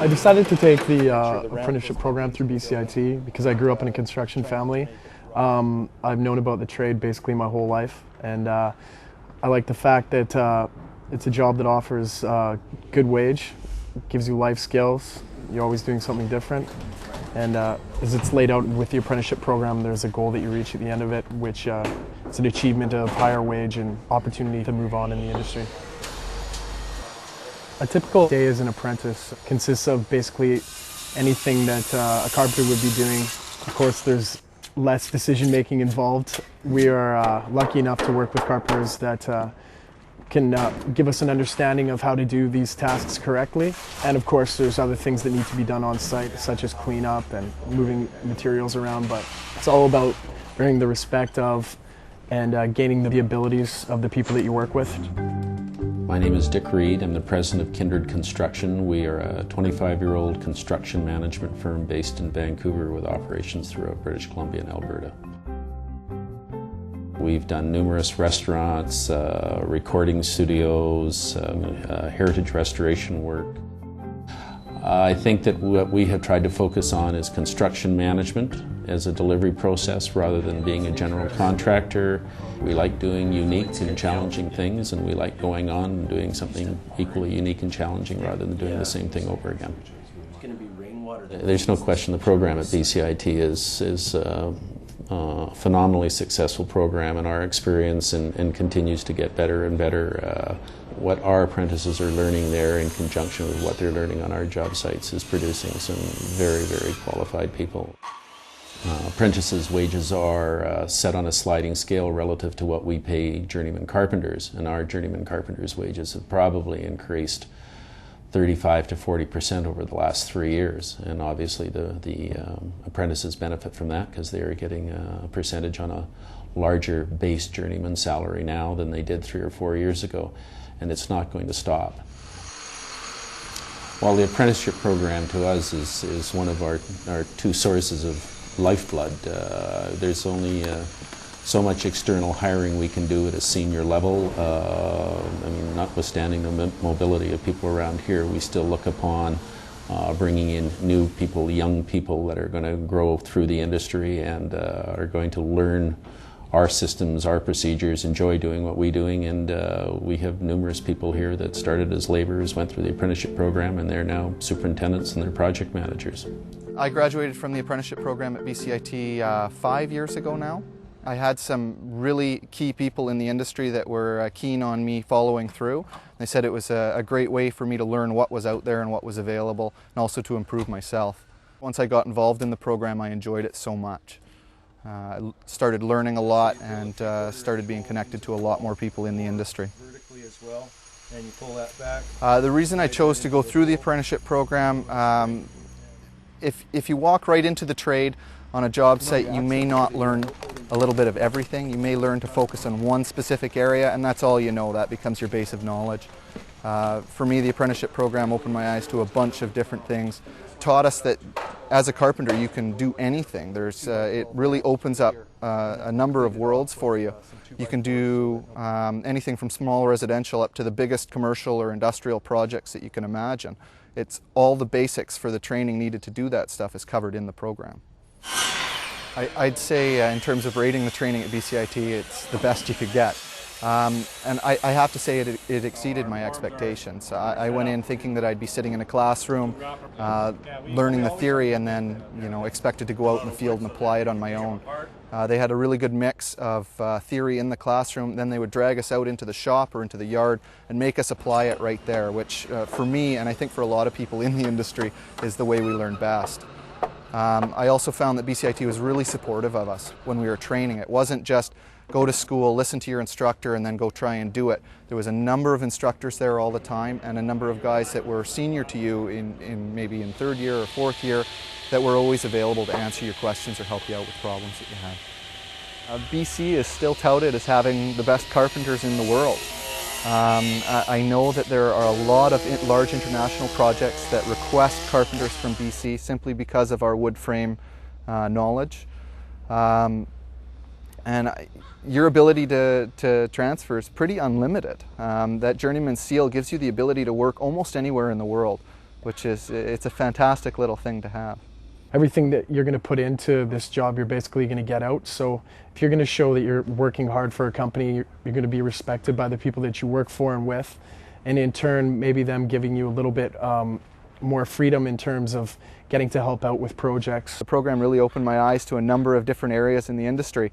I decided to take the apprenticeship program through BCIT because I grew up in a construction family. I've known about the trade basically my whole life, and I like the fact that it's a job that offers good wage, gives you life skills, you're always doing something different, and as it's laid out with the apprenticeship program, there's a goal that you reach at the end of it, which is an achievement of higher wage and opportunity to move on in the industry. A typical day as an apprentice consists of basically anything that a carpenter would be doing. Of course, there's less decision-making involved. We are lucky enough to work with carpenters that can give us an understanding of how to do these tasks correctly. And of course, there's other things that need to be done on site, such as cleanup and moving materials around, but it's all about earning the respect of and gaining the abilities of the people that you work with. My name is Reid. I'm the president of Kindred Construction. We are a 25-year-old construction management firm based in Vancouver with operations throughout British Columbia and Alberta. We've done numerous restaurants, recording studios, heritage restoration work. I think that what we have tried to focus on is construction management as a delivery process rather than being a general contractor. We like doing unique and challenging things, and we like going on and doing something equally unique and challenging rather than doing the same thing over again. There's no question the program at BCIT is a phenomenally successful program in our experience and continues to get better and better. What our apprentices are learning there in conjunction with what they're learning on our job sites is producing some very, very qualified people. Apprentices' wages are set on a sliding scale relative to what we pay journeyman carpenters, and our journeyman carpenters' wages have probably increased 35 to 40% over the last 3 years, and obviously the apprentices benefit from that because they are getting a percentage on a larger base journeyman salary now than they did 3 or 4 years ago, and it's not going to stop. While the apprenticeship program to us is one of our two sources of lifeblood, there's only so much external hiring we can do at a senior level. I mean, notwithstanding the mobility of people around here, we still look upon bringing in new people, young people that are going to grow through the industry and are going to learn our systems, our procedures, enjoy doing what we're doing, and we have numerous people here that started as laborers, went through the apprenticeship program, and they're now superintendents and they're project managers. I graduated from the apprenticeship program at BCIT 5 years ago now. I had some really key people in the industry that were keen on me following through. They said it was a great way for me to learn what was out there and what was available, and also to improve myself. Once I got involved in the program, I enjoyed it so much. I started learning a lot and started being connected to a lot more people in the industry. Vertically as well, and you pull that back. The reason I chose to go through the apprenticeship program, if you walk right into the trade on a job site, you may not learn a little bit of everything. You may learn to focus on one specific area, and that's all you know. That becomes your base of knowledge. For me, the apprenticeship program opened my eyes to a bunch of different things. Taught us that as a carpenter you can do anything. It really opens up a number of worlds for you. You can do anything from small residential up to the biggest commercial or industrial projects that you can imagine. It's all the basics for the training needed to do that stuff is covered in the program. I'd say in terms of rating the training at BCIT, it's the best you could get. And I have to say it exceeded my expectations. I went in thinking that I'd be sitting in a classroom, learning the theory, and then expected to go out in the field and apply it on my own. They had a really good mix of theory in the classroom, then they would drag us out into the shop or into the yard and make us apply it right there, which for me, and I think for a lot of people in the industry, is the way we learn best. I also found that BCIT was really supportive of us when we were training. It wasn't just go to school, listen to your instructor, and then go try and do it. There was a number of instructors there all the time, and a number of guys that were senior to you maybe in third year or fourth year that were always available to answer your questions or help you out with problems that you had. BC is still touted as having the best carpenters in the world. I know that there are a lot of large international projects that request carpenters from BC simply because of our wood frame knowledge. And your ability to transfer is pretty unlimited. That journeyman seal gives you the ability to work almost anywhere in the world. which is, it's a fantastic little thing to have. Everything that you're going to put into this job, you're basically going to get out. So if you're going to show that you're working hard for a company, you're going to be respected by the people that you work for and with, and in turn, maybe them giving you a little bit more freedom in terms of getting to help out with projects. The program really opened my eyes to a number of different areas in the industry.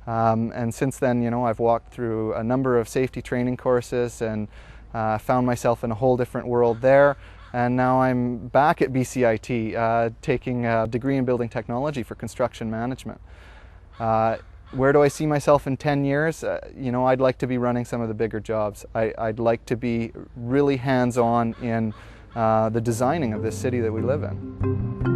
And since then, you know, I've walked through a number of safety training courses and found myself in a whole different world there. And now I'm back at BCIT taking a degree in building technology for construction management. Where do I see myself in 10 years? You know, I'd like to be running some of the bigger jobs. I'd like to be really hands-on in the designing of this city that we live in.